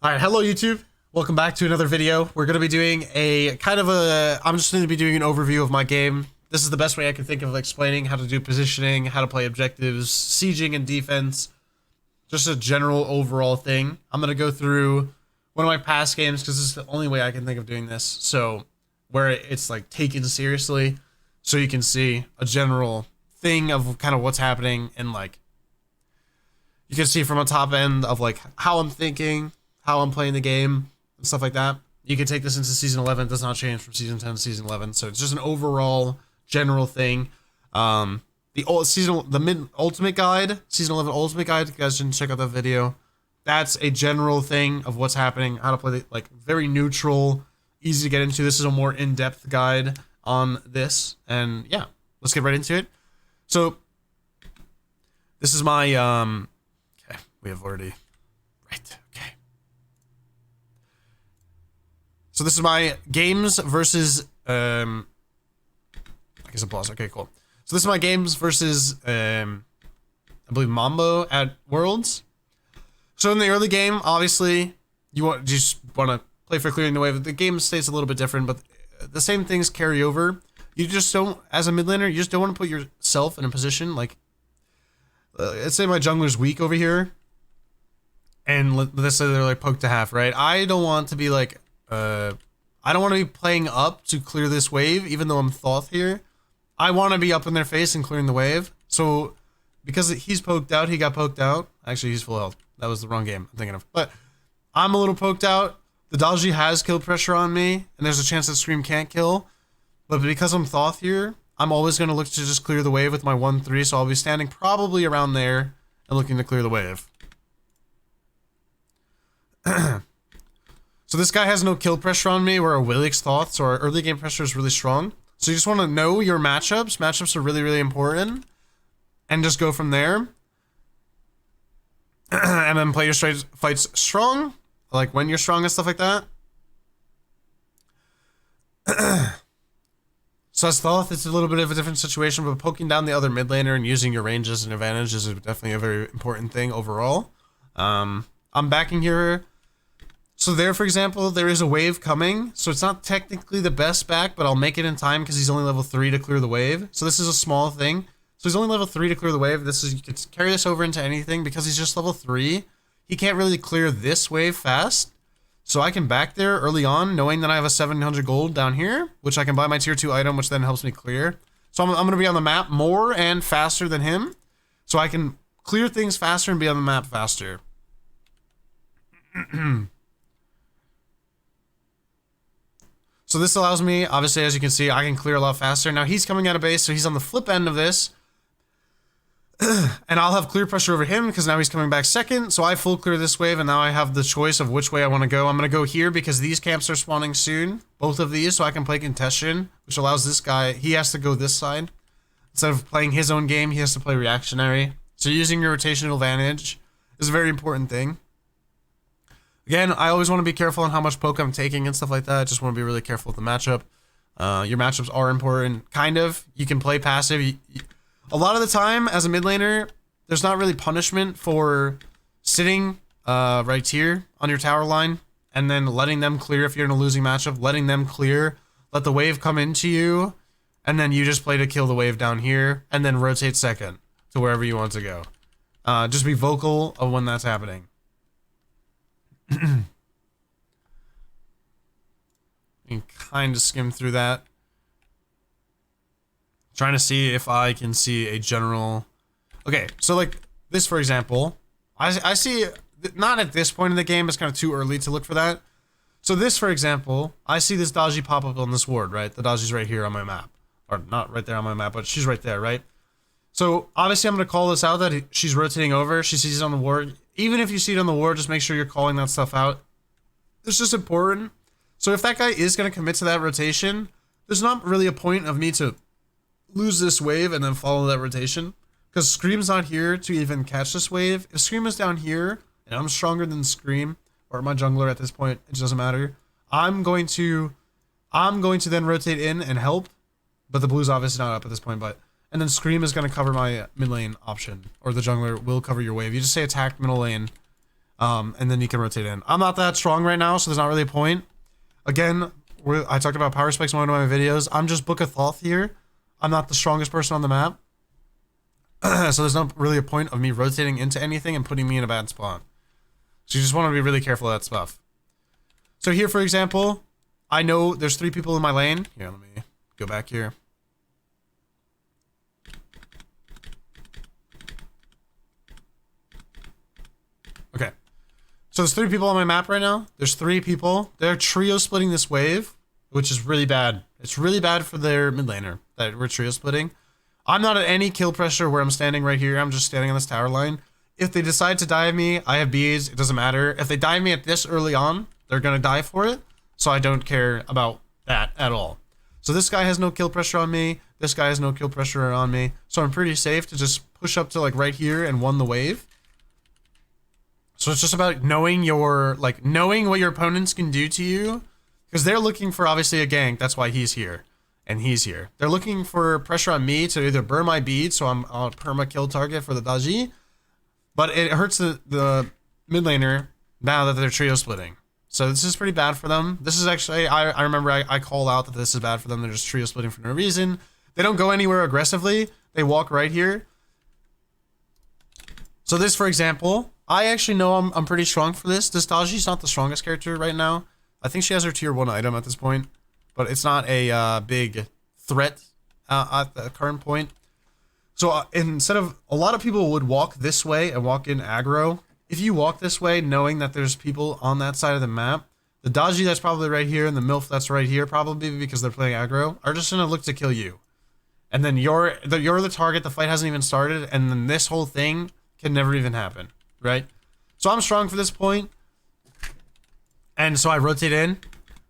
All right, hello YouTube. Welcome back to another video. We're going to be doing I'm just going to be doing an overview of my game. This is the best way I can think of explaining how to do positioning, how to play objectives, sieging and defense. Just a general overall thing. I'm going to go through one of my past games because this is the only way I can think of doing this. So where it's like taken seriously, so you can see a general thing of kind of what's happening, and like you can see from a top end of like how I'm thinking, how I'm playing the game, and stuff like that. You can take this into season 11. It does not change from season 10 to season 11. So it's just an overall general thing. The ultimate guide, season 11 ultimate guide. You guys should check out that video. That's a general thing of what's happening, how to play the, like, very neutral, easy to get into. This is a more in-depth guide on this. And yeah, let's get right into it. So this is my, okay, we have already, right, okay. So this is my games versus, I guess applause. Okay, cool. So this is my games versus, I believe Mambo at Worlds. So in the early game, obviously, you just want to play for clearing the wave. The game stays a little bit different, but the same things carry over. You just don't, as a mid laner, you just don't want to put yourself in a position like, let's say my jungler's weak over here, and let's say they're like poked to half, right? I don't want to be like, I don't want to be playing up to clear this wave, even though I'm Thoth here. I want to be up in their face and clearing the wave. So, because he's poked out, he got poked out. Actually, he's full health. That was the wrong game I'm thinking of. But I'm a little poked out. The Dodgy has kill pressure on me, and there's a chance that Scream can't kill. But because I'm Thoth here, I'm always going to look to just clear the wave with my 1-3, so I'll be standing probably around there and looking to clear the wave. So this guy has no kill pressure on me, where a Willix Thoth, so our early game pressure is really strong. So you just want to know your matchups. Matchups are really, really important. And just go from there. And then play your fights strong. Like when you're strong and stuff like that. So as Thoth, it's a little bit of a different situation, but poking down the other mid laner and using your range as an advantage is definitely a very important thing overall. I'm backing here. So there, for example, there is a wave coming. So it's not technically the best back, but I'll make it in time because he's only level 3 to clear the wave. So this is a small thing. So he's only level 3 to clear the wave. You can carry this over into anything because he's just level 3. He can't really clear this wave fast. So I can back there early on, knowing that I have a 700 gold down here, which I can buy my tier 2 item, which then helps me clear. So I'm going to be on the map more and faster than him. So I can clear things faster and be on the map faster. So this allows me, obviously, as you can see, I can clear a lot faster. Now he's coming out of base, so he's on the flip end of this. And I'll have clear pressure over him because now he's coming back second. So I full clear this wave, and now I have the choice of which way I want to go. I'm going to go here because these camps are spawning soon. Both of these, so I can play contestation, which allows this guy, he has to go this side. Instead of playing his own game, he has to play reactionary. So using your rotational advantage is a very important thing. Again, I always want to be careful on how much poke I'm taking and stuff like that. I just want to be really careful with the matchup. Your matchups are important, kind of. You can play passive. A lot of the time, as a mid laner, there's not really punishment for sitting right here on your tower line and then letting them clear if you're in a losing matchup, letting them clear, let the wave come into you, and then you just play to kill the wave down here, and then rotate second to wherever you want to go. Just be vocal of when that's happening. You can kind of skim through that. Trying to see if I can see a general... Okay, so like this, for example, I see, not at this point in the game, it's kind of too early to look for that. So this, for example, I see this Dodgy pop up on this ward, right? The Dodgy's right here on my map. Or not right there on my map, but she's right there, right? So obviously I'm going to call this out that she's rotating over. She sees it on the ward. Even if you see it on the ward, just make sure you're calling that stuff out. It's just important. So if that guy is going to commit to that rotation, there's not really a point of me to lose this wave and then follow that rotation. Because Scream's not here to even catch this wave. If Scream is down here, and I'm stronger than Scream, or my jungler at this point, it doesn't matter. I'm going to then rotate in and help. But the blue's obviously not up at this point, but... And then Scream is going to cover my mid lane option. Or the jungler will cover your wave. You just say attack middle lane. And then you can rotate in. I'm not that strong right now, so there's not really a point. Again, I talked about power spikes in one of my videos. I'm just Book of Thoth here. I'm not the strongest person on the map. So there's not really a point of me rotating into anything and putting me in a bad spot. So you just want to be really careful of that stuff. So here, for example, I know there's 3 people in my lane. Here, let me go back here. Okay. So there's 3 people on my map right now. There's 3 people. They're trio splitting this wave, which is really bad. It's really bad for their mid laner that we're trio splitting. I'm not at any kill pressure where I'm standing right here. I'm just standing on this tower line. If they decide to dive me, I have bees. It doesn't matter. If they dive me at this early on, they're going to die for it. So I don't care about that at all. So this guy has no kill pressure on me. This guy has no kill pressure on me. So I'm pretty safe to just push up to like right here and won the wave. So it's just about knowing knowing what your opponents can do to you, because they're looking for obviously a gank. That's why he's here, and he's here. They're looking for pressure on me to either burn my bead, so I'm a perma kill target for the Daji, but it hurts the mid laner now that they're trio splitting. So this is pretty bad for them. This is actually I remember I called out that this is bad for them. They're just trio splitting for no reason. They don't go anywhere aggressively. They walk right here. So this, for example, I actually know I'm pretty strong for this. This Daji's not the strongest character right now. I think she has her tier 1 item at this point, but it's not a big threat at the current point. So instead of, a lot of people would walk this way and walk in aggro. If you walk this way knowing that there's people on that side of the map, the Daji that's probably right here and the MILF that's right here, probably because they're playing aggro, are just gonna look to kill you. And then you're the target, the fight hasn't even started, and then this whole thing can never even happen, right? So I'm strong for this point, and so I rotate in.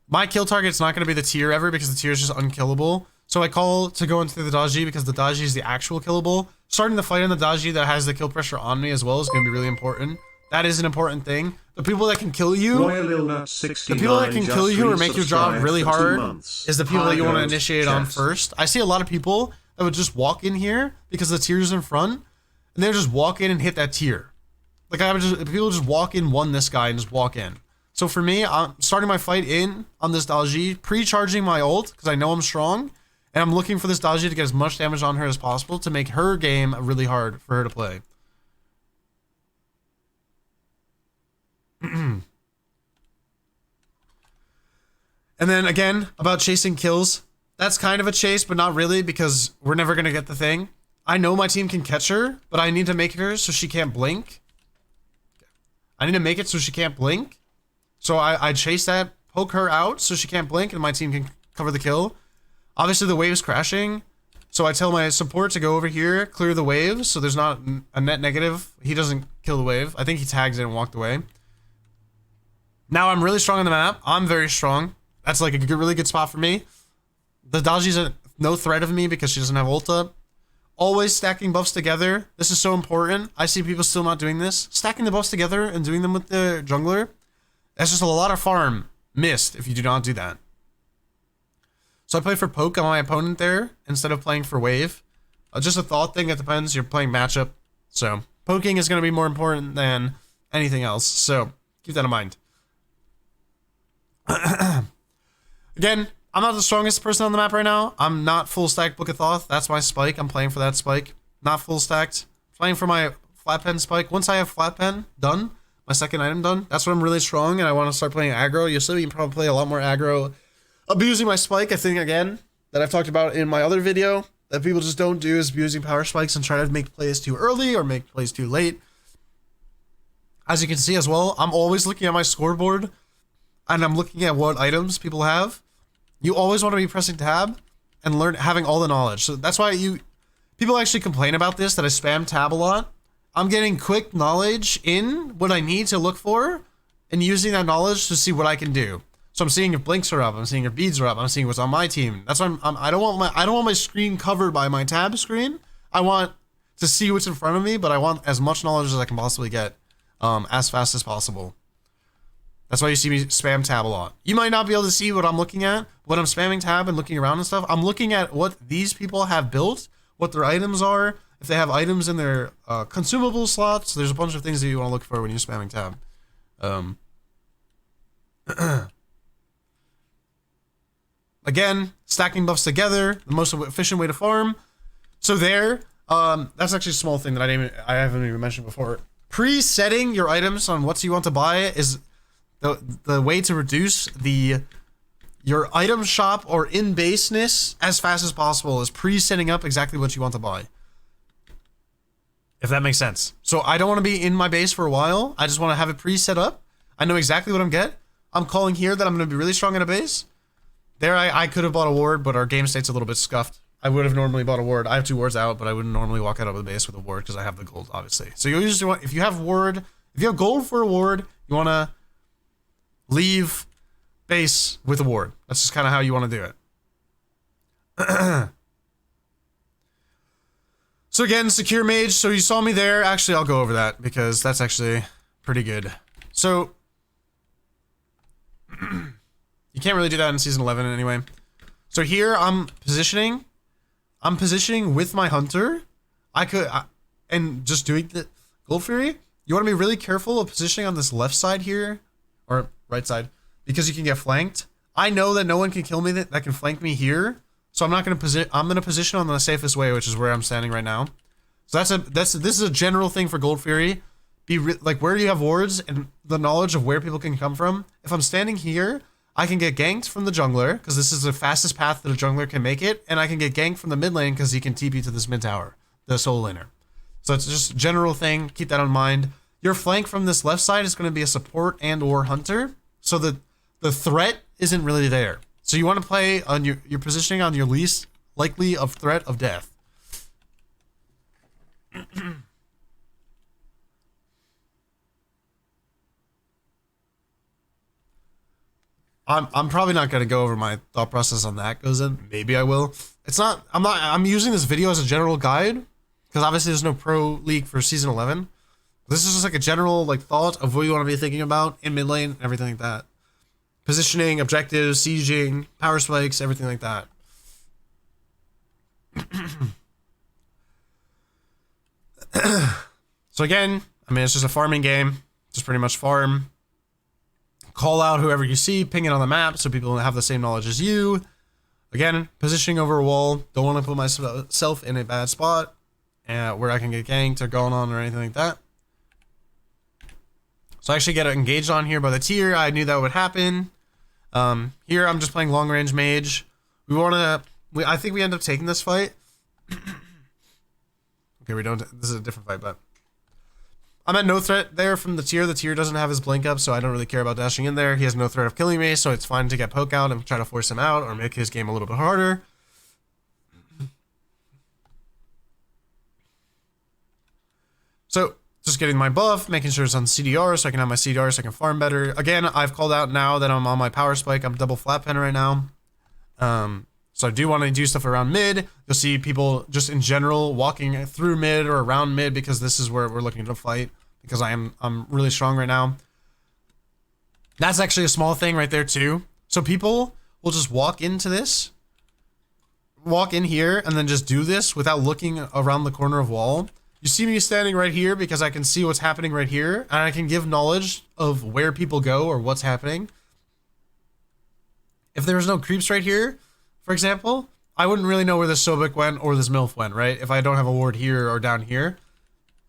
My kill target's not going to be the tier ever because the tier is just unkillable. So I call to go into the Daji because the Daji is the actual killable. Starting the fight on the Daji that has the kill pressure on me as well is going to be really important. That is an important thing. The people that can kill you, the people that can kill you or make your job really hard is the people that you want to initiate on first. I see a lot of people that would just walk in here because the tier's in front, and they would just walk in and hit that tier. Like people just walk in, won this guy, and just walk in. So for me, I'm starting my fight in on this Daji, pre-charging my ult, because I know I'm strong, and I'm looking for this Daji to get as much damage on her as possible to make her game really hard for her to play. And then again, about chasing kills, that's kind of a chase, but not really, because we're never going to get the thing. I know my team can catch her, but I need to make her so she can't blink. I need to make it so she can't blink. So I chase that, poke her out so she can't blink, and my team can cover the kill. Obviously, the wave's crashing, so I tell my support to go over here, clear the wave, so there's not a net negative. He doesn't kill the wave. I think he tagged it and walked away. Now I'm really strong on the map. I'm very strong. That's like a really good spot for me. The Daji's no threat of me because she doesn't have ult up. Always stacking buffs together. This is so important. I see people still not doing this. Stacking the buffs together and doing them with the jungler. That's just a lot of farm missed if you do not do that. So I play for poke on my opponent there instead of playing for wave. Just a thought thing. It depends. You're playing matchup. So poking is going to be more important than anything else. So keep that in mind. Again, I'm not the strongest person on the map right now. I'm not full stack Book of Thoth. That's my spike. I'm playing for that spike. Not full stacked. Playing for my flat pen spike. Once I have flat pen done, my second item done, that's when I'm really strong and I want to start playing aggro. You'll see me probably play a lot more aggro. Abusing my spike, I think, again, that I've talked about in my other video, that people just don't do is abusing power spikes and try to make plays too early or make plays too late. As you can see as well, I'm always looking at my scoreboard and I'm looking at what items people have. You always want to be pressing tab and having all the knowledge. So that's why people actually complain about this, that I spam tab a lot. I'm getting quick knowledge in what I need to look for and using that knowledge to see what I can do. So I'm seeing if blinks are up, I'm seeing if beads are up, I'm seeing what's on my team. That's why I don't want my screen covered by my tab screen. I want to see what's in front of me, but I want as much knowledge as I can possibly get as fast as possible. That's why you see me spam tab a lot. You might not be able to see what I'm looking at. When I'm spamming tab and looking around and stuff, I'm looking at what these people have built, what their items are, if they have items in their consumable slots. There's a bunch of things that you want to look for when you're spamming tab. Um, again, stacking buffs together, the most efficient way to farm. So that's actually a small thing that I haven't even mentioned before. Pre-setting your items on what you want to buy is the way to reduce your item shop or in baseness as fast as possible, is pre-setting up exactly what you want to buy. If that makes sense. So I don't want to be in my base for a while. I just want to have it pre-set up. I know exactly what I'm getting. I'm calling here that I'm going to be really strong in a base. There I could have bought a ward, but our game state's a little bit scuffed. I would have normally bought a ward. I have 2 wards out, but I wouldn't normally walk out of the base with a ward because I have the gold, obviously. So you usually want, if you have gold for a ward, you want to leave base with a ward. That's just kind of how you want to do it. So again, secure mage. So you saw me there. Actually, I'll go over that because that's actually pretty good. So you can't really do that in season 11 anyway. So here I'm positioning with my hunter. And just doing the Gold Fury. You want to be really careful of positioning on this left side here, or right side, because you can get flanked. I know that no one can kill me that can flank me here. So I'm not going to position. I'm going to position on the safest way, which is where I'm standing right now. So this is a general thing for Gold Fury. Like where you have wards and the knowledge of where people can come from. If I'm standing here, I can get ganked from the jungler because this is the fastest path that a jungler can make it, and I can get ganked from the mid lane because he can TP to this mid tower, the solo laner. So it's just a general thing. Keep that in mind. Your flank from this left side is going to be a support and or hunter, so the threat isn't really there. So you want to play on your positioning on your least likely of threat of death. I'm probably not going to go over my thought process on that goes in. Maybe I will. I'm using this video as a general guide because obviously there's no pro league for season 11. This is just like a general like thought of what you want to be thinking about in mid lane, everything like that. Positioning, objectives, sieging, power spikes, everything like that. So again, I mean, it's just a farming game. Just pretty much farm. Call out whoever you see, ping it on the map so people have the same knowledge as you. Again, positioning over a wall. Don't want to put myself in a bad spot where I can get ganked or going on or anything like that. So I actually get engaged on here by the tier. I knew that would happen. Here I'm just playing long range mage. I think we end up taking this fight. Okay, we don't. This is a different fight, but I'm at no threat there from the tier. The tier doesn't have his blink up, so I don't really care about dashing in there. He has no threat of killing me, so it's fine to get poke out and try to force him out or make his game a little bit harder. So just getting my buff, making sure it's on CDR so I can have my CDR so I can farm better. Again, I've called out now that I'm on my power spike. I'm double flat pen right now. So I do want to do stuff around mid. You'll see people just in general walking through mid or around mid because this is where we're looking to fight because I'm really strong right now. That's actually a small thing right there too. So people will just walk in here and then just do this without looking around the corner of wall. You see me standing right here because I can see what's happening right here and I can give knowledge of where people go or what's happening. If there was no creeps right here, for example, I wouldn't really know where this Sobek went or this MILF went, right? If I don't have a ward here or down here.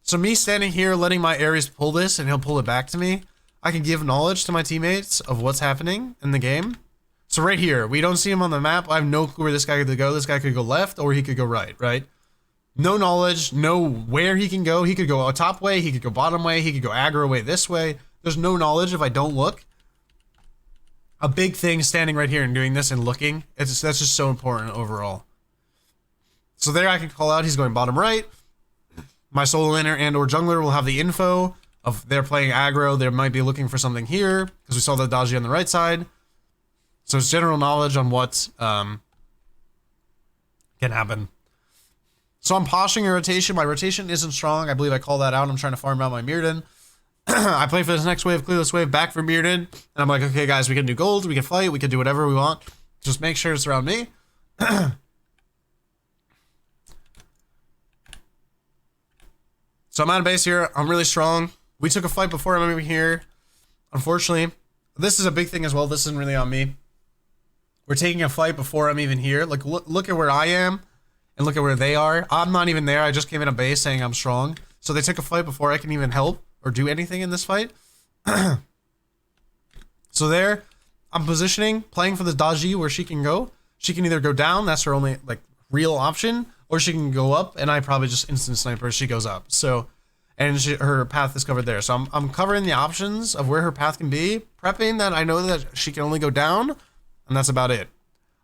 So me standing here, letting my Ares pull this and he'll pull it back to me, I can give knowledge to my teammates of what's happening in the game. So right here, we don't see him on the map. I have no clue where this guy could go. This guy could go left or he could go right, right? No knowledge, no where he can go. He could go a top way, he could go bottom way, he could go aggro way this way. There's no knowledge if I don't look. A big thing standing right here and doing this and looking, that's just so important overall. So there I can call out he's going bottom right. My solo laner and or jungler will have the info of they're playing aggro. They might be looking for something here because we saw the dodgy on the right side. So it's general knowledge on what can happen. So I'm poshing a rotation. My rotation isn't strong. I believe I called that out. I'm trying to farm out my Mirrodin. I play for this next wave, clear this wave, back for Mirrodin. And I'm like, okay, guys, we can do gold, we can fight, we can do whatever we want. Just make sure it's around me. So I'm out of base here. I'm really strong. We took a fight before I'm over here. unfortunately, this is a big thing as well. This isn't really on me. We're taking a fight before I'm even here. Like, look at where I am and look at where they are. I'm not even there. I just came in a base saying I'm strong. So they took a fight before I can even help or do anything in this fight. So there, I'm positioning, playing for the Daji where she can go. She can either go down, that's her only like real option, or she can go up, and I probably just instant sniper as she goes up. So, and her path is covered there. So I'm covering the options of where her path can be, prepping that I know that she can only go down, and that's about it.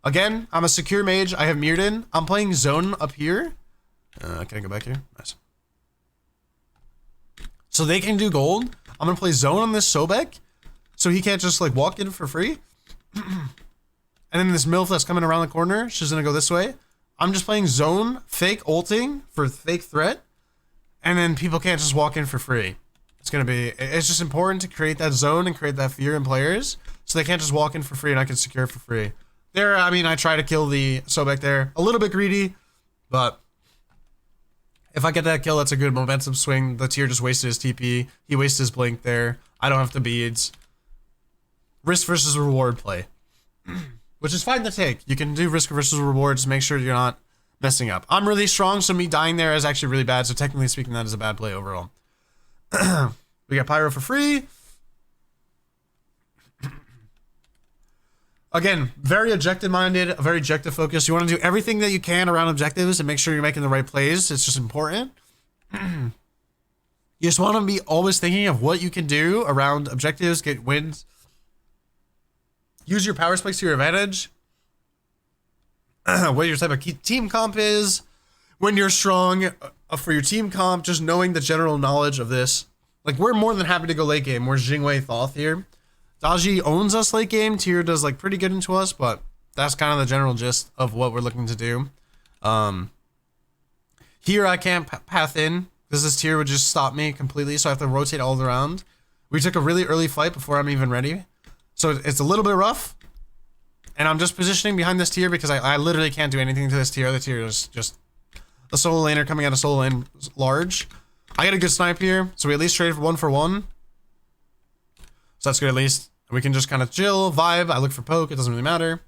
Again, I'm a secure mage. I have Mirrodin. I'm playing zone up here. Can I go back here? Nice. So they can do gold. I'm gonna play zone on this Sobek, so he can't just like walk in for free. And then this MILF that's coming around the corner, she's gonna go this way. I'm just playing zone, fake ulting for fake threat, and then people can't just walk in for free. It's just important to create that zone and create that fear in players, so they can't just walk in for free and I can secure for free. There, I mean, I try to kill the Sobek there. A little bit greedy, but if I get that kill, that's a good momentum swing. The tier just wasted his TP. He wasted his blink there. I don't have the beads. Risk versus reward play. Which is fine to take. You can do risk versus rewards. Make sure you're not messing up. I'm really strong, so me dying there is actually really bad. So technically speaking, that is a bad play overall. We got Pyro for free. Again, very objective-minded, very objective-focused. You want to do everything that you can around objectives and make sure you're making the right plays. It's just important. You just want to be always thinking of what you can do around objectives, get wins. Use your power spikes to your advantage. What your type of team comp is. When you're strong for your team comp, just knowing the general knowledge of this. Like, we're more than happy to go late game. We're Jingwei Thoth here. Daji owns us late game. Tier does like pretty good into us, but that's kind of the general gist of what we're looking to do. Here I can't path in because this tier would just stop me completely, so I have to rotate all around. We took a really early fight before I'm even ready. So it's a little bit rough, and I'm just positioning behind this tier because I literally can't do anything to this tier. The tier is just a solo laner coming out of solo lane large. I got a good snipe here, so we at least trade for one. So that's good at least. We can just kind of chill, vibe. I look for poke, it doesn't really matter.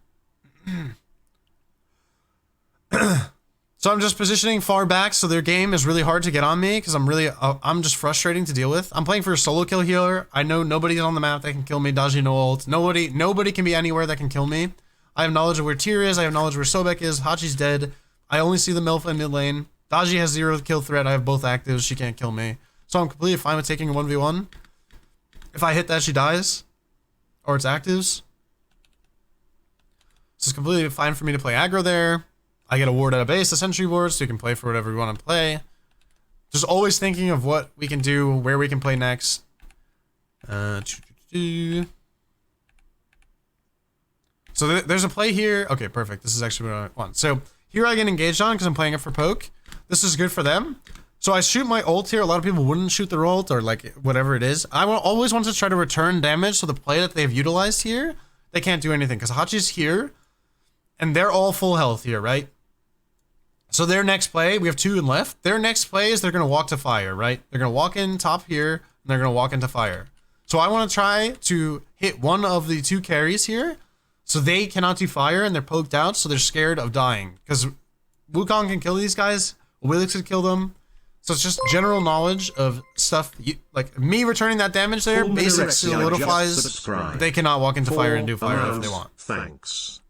So I'm just positioning far back so their game is really hard to get on me because I'm just frustrating to deal with. I'm playing for a solo kill healer. I know nobody's on the map that can kill me. Daji no ult. Nobody can be anywhere that can kill me. I have knowledge of where Tyr is. I have knowledge where Sobek is. Hachi's dead. I only see the MILF in mid lane. Daji has 0 kill threat. I have both actives. She can't kill me. So I'm completely fine with taking a 1v1. If I hit that, she dies. Or it's actives. So it's completely fine for me to play aggro there. I get a ward at a base, a sentry ward, so you can play for whatever you want to play. Just always thinking of what we can do, where we can play next. So there's a play here. Okay, perfect. This is actually what I want. So here I get engaged on because I'm playing it for poke. This is good for them. So I shoot my ult here. A lot of people wouldn't shoot their ult or like whatever it is. I always want to try to return damage. So the play that they've utilized here, they can't do anything because Hachi's here and they're all full health here, right? So their next play, we have 2 in left. Their next play is they're going to walk to fire, right? They're going to walk in top here and they're going to walk into fire. So I want to try to hit one of the 2 carries here so they cannot do fire and they're poked out. So they're scared of dying because Wukong can kill these guys. Willix could kill them. So it's just general knowledge of stuff. Like me returning that damage there, basic solidifies. They cannot walk into fire and do fire if they want. Thanks.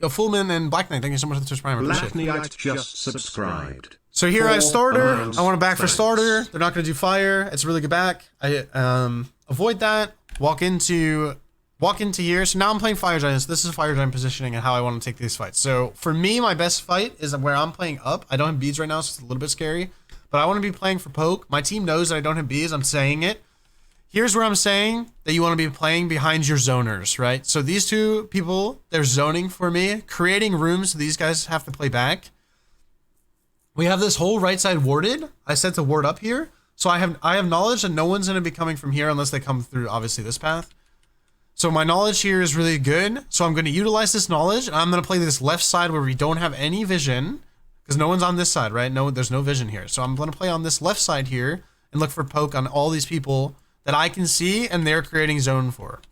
Yo, Fullman and Black Knight, thank you so much for the Twitch Prime. I appreciate it. Black Knight just subscribed. So here I have starter. I want to back for starter. They're not going to do fire. It's a really good back. I avoid that. Walk into here. So now I'm playing Fire Giants. This is Fire Giant positioning and how I want to take these fights. So for me, my best fight is where I'm playing up. I don't have beads right now, so it's a little bit scary. But I want to be playing for poke. My team knows that I don't have beads. I'm saying it. Here's where I'm saying that you want to be playing behind your zoners, right? So these 2 people, they're zoning for me, creating rooms so these guys have to play back. We have this whole right side warded. I said to ward up here. So I have knowledge that no one's going to be coming from here unless they come through, obviously, this path. So So my knowledge here is really good. So I'm going to utilize this knowledge, and I'm going to play this left side where we don't have any vision, because no one's on this side, right? No, there's no vision here. So I'm going to play on this left side here and look for poke on all these people that I can see and they're creating zone for,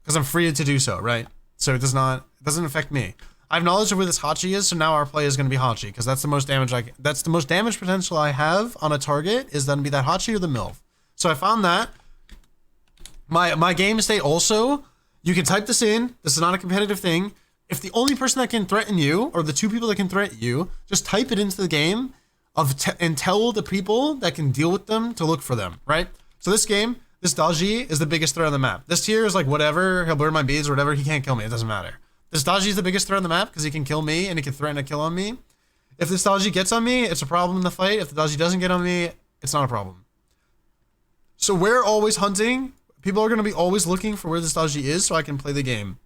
because I'm free to do so, right? So it doesn't affect me. I have knowledge of where this Hachi is, so now our play is going to be Hachi, because that's the most damage that's the most damage potential I have on a target, is going to be that Hachi or the MILF. So I found that. My game state also, you can type this in. This is not a competitive thing. If the only person that can threaten you, or the two people that can threaten you, just type it into the game and tell the people that can deal with them to look for them, right? So this game, this Daji is the biggest threat on the map. This tier is like whatever, he'll burn my beads or whatever, he can't kill me, it doesn't matter. This Daji is the biggest threat on the map because he can kill me and he can threaten a kill on me. If this Daji gets on me, it's a problem in the fight. If the Daji doesn't get on me, it's not a problem. So we're always hunting. People are going to be always looking for where this Daji is so I can play the game.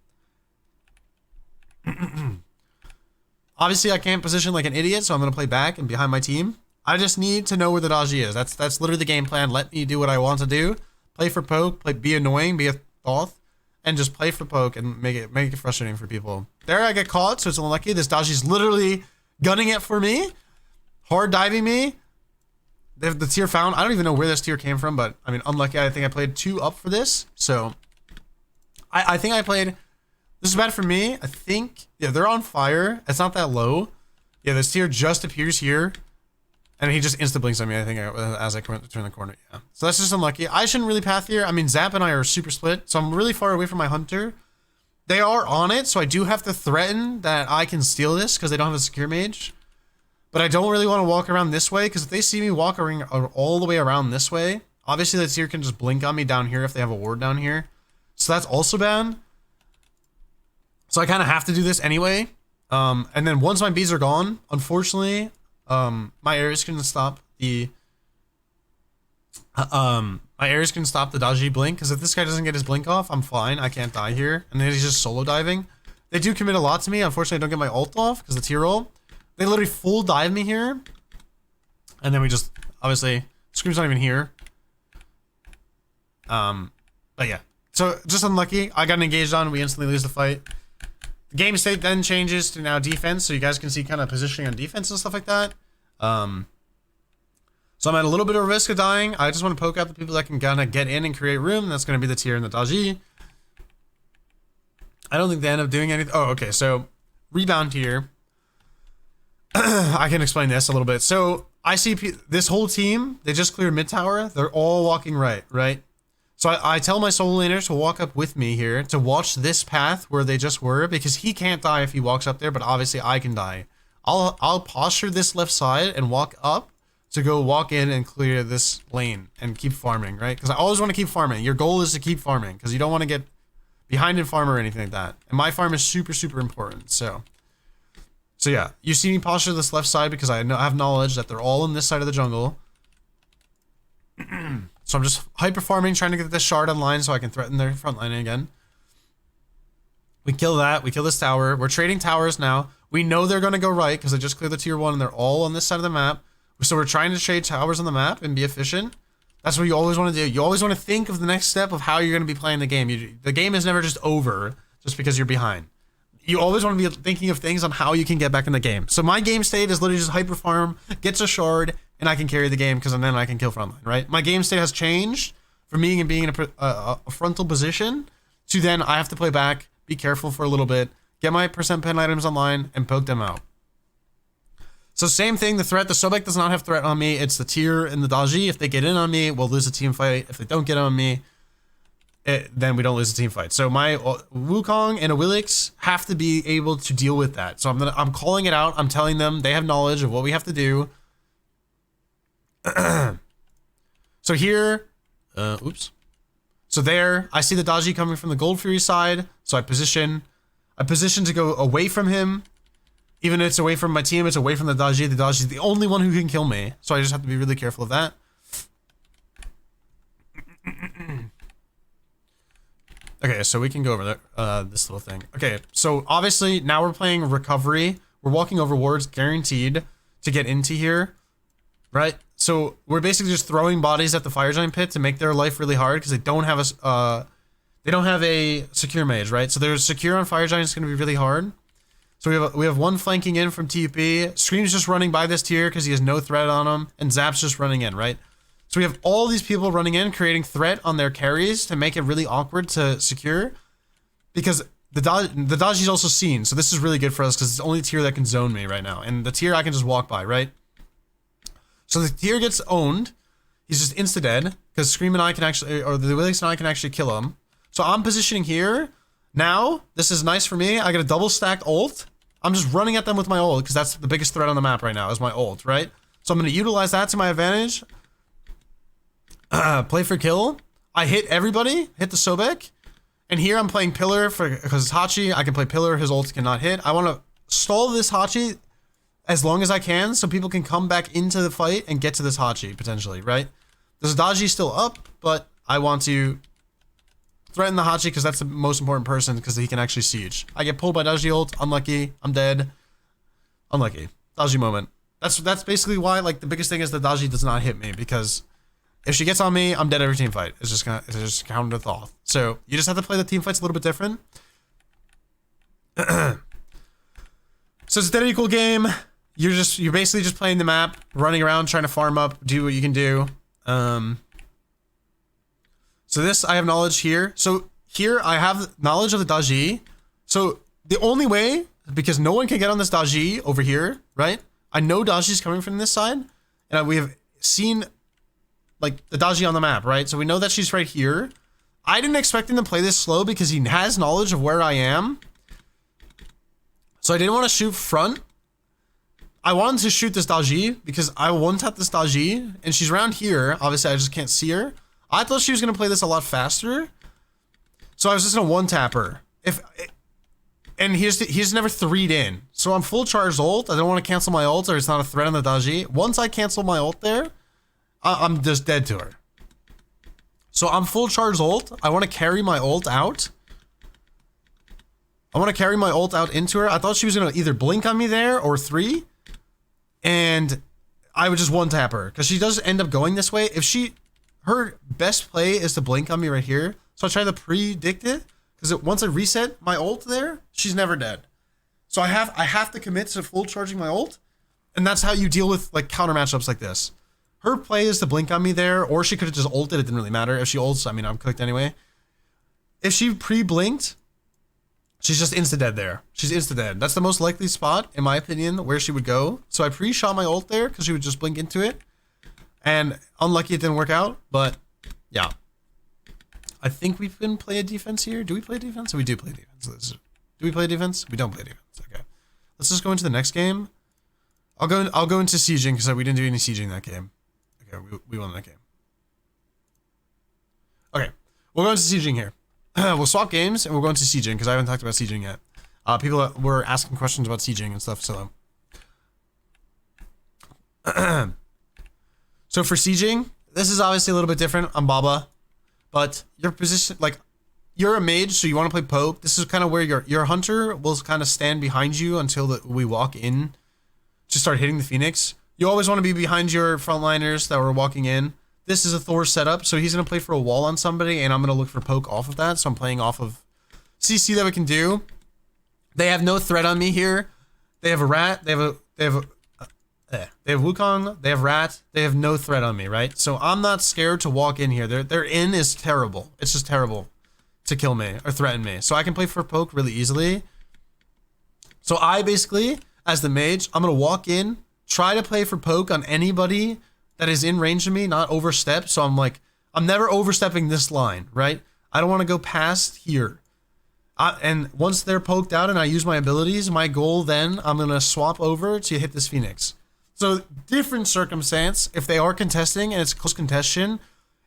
Obviously, I can't position like an idiot, so I'm going to play back and behind my team. I just need to know where the Daji is. That's literally the game plan. Let me do what I want to do. Play for poke, be annoying, be a thoth, and just play for poke and make it frustrating for people. There I get caught, so it's unlucky. This Daji's literally gunning it for me, hard diving me. The tier found, I don't even know where this tier came from, but I mean, unlucky. I think I played 2 up for this, so I think I played. This is bad for me. I think, yeah, they're on fire. It's not that low. Yeah, this tier just appears here, and he just insta blinks on me, I think, as I turn the corner. Yeah, so that's just unlucky. I shouldn't really path here. I mean, Zap and I are super split, so I'm really far away from my hunter. They are on it, so I do have to threaten that I can steal this because they don't have a secure mage. But I don't really want to walk around this way, because if they see me walk around all the way around this way, obviously the tier can just blink on me down here if they have a ward down here. So that's also bad. So I kind of have to do this anyway. And then once my bees are gone, unfortunately, my Ares can stop the Daji blink, because if this guy doesn't get his blink off, I'm fine. I can't die here. And then he's just solo diving. They do commit a lot to me. Unfortunately, I don't get my ult off because the tier roll. They literally full dive me here. And then we just, obviously, Scream's not even here. But yeah. So, just unlucky. I got engaged on. We instantly lose the fight. The game state then changes to now defense. So you guys can see kind of positioning on defense and stuff like that. So I'm at a little bit of risk of dying. I just want to poke out the people that can kind of get in and create room. That's going to be the tier and the Daji. I don't think they end up doing anything. Oh, okay. So, rebound here. I can explain this a little bit. So I see this whole team, they just cleared mid tower. They're all walking right? So I tell my solo laner to walk up with me here to watch this path where they just were, because he can't die if he walks up there, but obviously I can die. I'll posture this left side and walk up to go walk in and clear this lane and keep farming, right? Because I always want to keep farming. Your goal is to keep farming because you don't want to get behind in farm or anything like that. And my farm is super, super important. So yeah, you see me posture this left side because I have knowledge that they're all in this side of the jungle. So I'm just hyper farming, trying to get this shard online so I can threaten their front line again. We kill that. We kill this tower. We're trading towers now. We know they're going to go right because they just cleared the tier 1 and they're all on this side of the map. So we're trying to trade towers on the map and be efficient. That's what you always want to do. You always want to think of the next step of how you're going to be playing the game. The game is never just over just because you're behind. You always want to be thinking of things on how you can get back in the game. So my game state is literally just hyper farm, gets a shard, and I can carry the game because then I can kill frontline, right? My game state has changed from me and being in a frontal position to then I have to play back, be careful for a little bit, get my percent pen items online, and poke them out. So same thing, the Sobek does not have threat on me. It's the tier and the Daji. If they get in on me, we'll lose a team fight. If they don't get on me, then we don't lose a team fight. So my Wukong and Awilix have to be able to deal with that. So I'm calling it out. I'm telling them they have knowledge of what we have to do. So here, oops. So there, I see the Daji coming from the Gold Fury side. So I position to go away from him. Even if it's away from my team, it's away from the Daji. The Daji is the only one who can kill me. So I just have to be really careful of that. Okay, so we can go over there, this little thing. Okay, so obviously now we're playing recovery. We're walking over wards guaranteed to get into here, right? So we're basically just throwing bodies at the fire giant pit to make their life really hard because they don't have They don't have a secure mage, right? So there's secure on Fire Giant is going to be really hard. So we have one flanking in from TP. Scream's just running by this tier because he has no threat on him, and Zap's just running in, right? So we have all these people running in, creating threat on their carries to make it really awkward to secure, because the dodge is also seen. So this is really good for us because it's the only tier that can zone me right now, and the tier I can just walk by, right? So the tier gets owned. He's just insta dead because Scream and I can actually, or the Willix and I can actually kill him. So I'm positioning here. Now, this is nice for me. I get a double stacked ult. I'm just running at them with my ult because that's the biggest threat on the map right now is my ult, right? So I'm going to utilize that to my advantage. Play for kill. I hit everybody, hit the Sobek. And here I'm playing Pillar because it's Hachi. I can play Pillar, his ult cannot hit. I want to stall this Hachi as long as I can so people can come back into the fight and get to this Hachi potentially, right? There's Daji still up, but I want to threaten the Hachi because that's the most important person because he can actually siege. I get pulled by Daji ult, unlucky, I'm dead. Unlucky. Daji moment. That's basically why, like, the biggest thing is that Daji does not hit me because if she gets on me, I'm dead every team fight. It's just counter thought. So you just have to play the team fights a little bit different. So it's a dead equal game. You're basically just playing the map, running around, trying to farm up, do what you can do. So this, I have knowledge here. So here I have knowledge of the Daji. So the only way, because no one can get on this Daji over here, right? I know Daji's coming from this side, and we have seen like the Daji on the map, right? So we know that she's right here. I didn't expect him to play this slow because he has knowledge of where I am. So I didn't want to shoot front. I wanted to shoot this Daji because I one-tap this Daji, and she's around here. Obviously, I just can't see her. I thought she was going to play this a lot faster. So I was just going to one-tap her. And he's never 3'd in. So I'm full charge ult. I don't want to cancel my ult or it's not a threat on the Daji. Once I cancel my ult there, I'm just dead to her. So I'm full charge ult. I want to carry my ult out. I want to carry my ult out into her. I thought she was going to either blink on me there or 3. And I would just one-tap her. Because she does end up going this way. If her best play is to blink on me right here. So I try to predict it. Because once I reset my ult there, she's never dead. So I have to commit to full charging my ult. And that's how you deal with like counter matchups like this. Her play is to blink on me there, or she could have just ulted, it didn't really matter. If she ults, I mean, I'm cooked anyway. If she pre-blinked, she's just insta-dead there. She's insta-dead. That's the most likely spot, in my opinion, where she would go. So I pre-shot my ult there, because she would just blink into it. And unlucky it didn't work out, but yeah. I think we can play a defense here. Do we play defense? We do play defense. Do we play defense? We don't play defense. Okay. Let's just go into the next game. I'll go into sieging, because we didn't do any sieging that game. We won that game. Okay, we'll go into sieging here. We'll swap games and we'll go into sieging because I haven't talked about sieging yet. People were asking questions about sieging and stuff, so. So for sieging, this is obviously a little bit different on Baba, but your position, like, you're a mage, so you want to play poke. This is kind of where your hunter will kind of stand behind you until we walk in to start hitting the Phoenix. You always want to be behind your frontliners that were walking in. This is a Thor setup, so he's going to play for a wall on somebody, and I'm going to look for poke off of that, so I'm playing off of CC that we can do. They have no threat on me here. They have a rat, they have Wukong, they have rat, they have no threat on me, right? So I'm not scared to walk in here. Their in is terrible. It's just terrible to kill me or threaten me. So I can play for poke really easily. So I basically, as the mage, I'm going to walk in, try to play for poke on anybody that is in range of me, not overstep. So I'm never overstepping this line, right? I don't want to go past here. And once they're poked out and I use my abilities, my goal then, I'm going to swap over to hit this Phoenix. So different circumstance, if they are contesting and it's close contention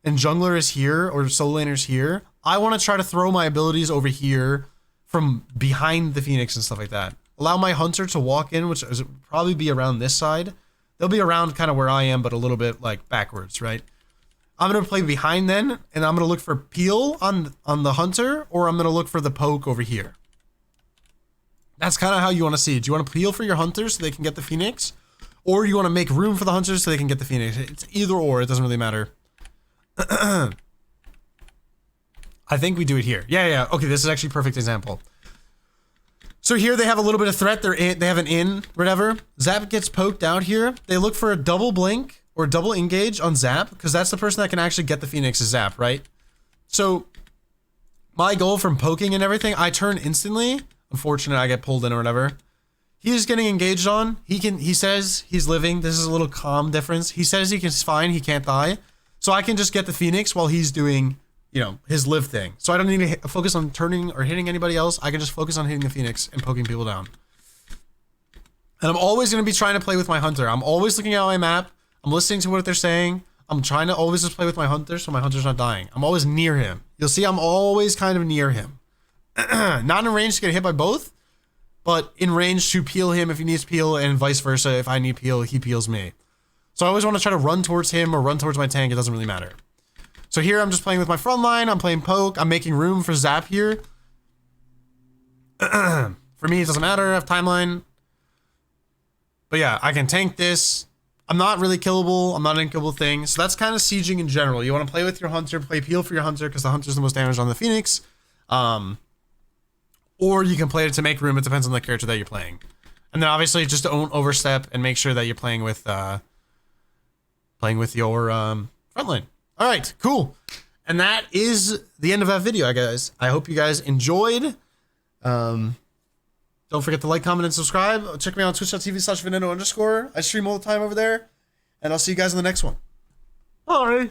and jungler is here or solo laner's here, I want to try to throw my abilities over here from behind the Phoenix and stuff like that. Allow my hunter to walk in, which is probably be around this side. They'll be around kind of where I am, but a little bit like backwards, right? I'm going to play behind then, and I'm going to look for peel on the hunter, or I'm going to look for the poke over here. That's kind of how you want to siege. You want to peel for your hunter so they can get the Phoenix, or you want to make room for the hunters so they can get the Phoenix. It's either or, it doesn't really matter. I think we do it here. Yeah. Okay, this is actually a perfect example. So here they have a little bit of threat. They have an in, whatever. Zap gets poked out here. They look for a double blink or double engage on Zap because that's the person that can actually get the Phoenix is Zap, right? So my goal from poking and everything, I turn instantly. Unfortunately, I get pulled in or whatever. He's getting engaged on. He says he's living. This is a little calm difference. He says he's fine. He can't die. So I can just get the Phoenix while he's doing, you know, his live thing. So I don't need to focus on turning or hitting anybody else. I can just focus on hitting the Phoenix and poking people down. And I'm always going to be trying to play with my Hunter. I'm always looking at my map. I'm listening to what they're saying. I'm trying to always just play with my Hunter so my Hunter's not dying. I'm always near him. You'll see I'm always kind of near him. Not in range to get hit by both, but in range to peel him if he needs peel and vice versa. If I need peel, he peels me. So I always want to try to run towards him or run towards my tank. It doesn't really matter. So here I'm just playing with my front line. I'm playing poke. I'm making room for Zap here. For me, it doesn't matter. I have timeline. But yeah, I can tank this. I'm not really killable. I'm not an unkillable thing. So that's kind of sieging in general. You want to play with your Hunter, play peel for your Hunter because the Hunter's the most damage on the Phoenix. Or you can play it to make room. It depends on the character that you're playing. And then obviously just don't overstep and make sure that you're playing with your front line. All right, cool. And that is the end of that video, guys. I hope you guys enjoyed. Don't forget to like, comment, and subscribe. Check me out on twitch.tv/Venenu_. I stream all the time over there. And I'll see you guys in the next one. Bye.